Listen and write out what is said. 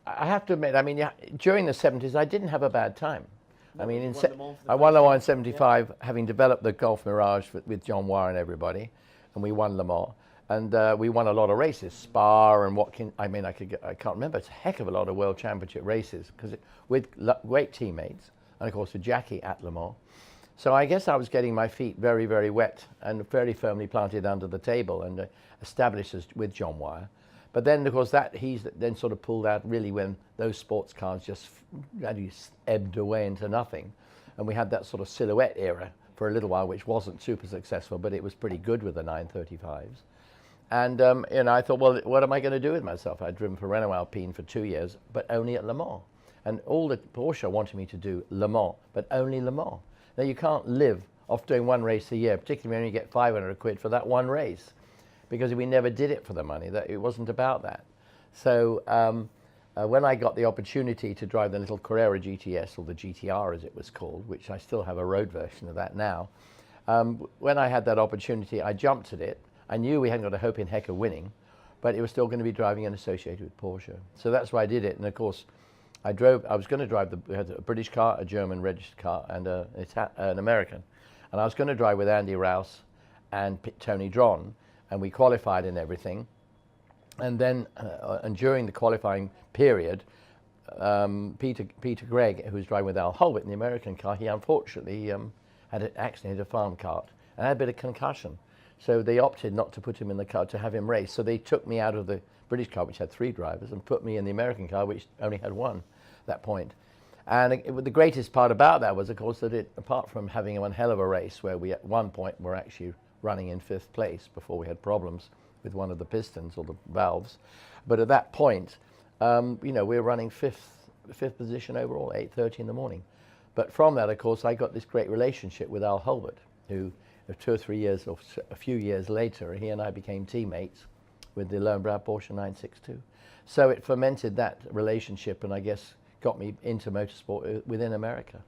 I have to admit, I mean, yeah, during the 70s, I didn't have a bad time. No, I mean, you in won Le Mans for the I won first Le Mans time. in 75, having developed the Golf Mirage with John Wyer and everybody, and we won Le Mans. And we won a lot of races, Spa and Watkins. I mean, I can't remember. It's a heck of a lot of World Championship races because with great teammates, and of course with Jackie at Le Mans. So I guess I was getting my feet very, very wet and very firmly planted under the table and established with John Wyer. But then, of course, he's then sort of pulled out really when those sports cars just gradually ebbed away into nothing. And we had that sort of silhouette era for a little while, which wasn't super successful, but it was pretty good with the 935s. And I thought, well, what am I going to do with myself? I'd driven for Renault Alpine for 2 years, but only at Le Mans. And all the Porsche wanted me to do Le Mans, but only Le Mans. Now, you can't live off doing one race a year, particularly when you get 500 quid for that one race, because we never did it for the money. It wasn't about that. So when I got the opportunity to drive the little Carrera GTS, or the GTR as it was called, which I still have a road version of that now, when I had that opportunity, I jumped at it. I knew we hadn't got a hope in heck of winning, but it was still going to be driving and associated with Porsche. So that's why I did it. And of course, I was going to drive we had a British car, a German registered car, and an American. And I was going to drive with Andy Rouse and Tony Dron, and we qualified and everything. And then, and during the qualifying period, Peter Gregg, who was driving with Al Holbert in the American car, he unfortunately had an accident, hit a farm cart, and had a bit of concussion. So they opted not to put him in the car to have him race. So they took me out of the British car, which had 3 drivers, and put me in the American car, which only had 1 at that point. And the greatest part about that was, of course, that apart from having one hell of a race where we at one point were actually running in 5th place before we had problems with one of the pistons or the valves. But at that point, we were running fifth position overall, 8:30 in the morning. But from that, of course, I got this great relationship with Al Holbert, who 2 or 3 years or a few years later, he and I became teammates with the Lowenbrau Porsche 962. So it fermented that relationship and I guess got me into motorsport within America.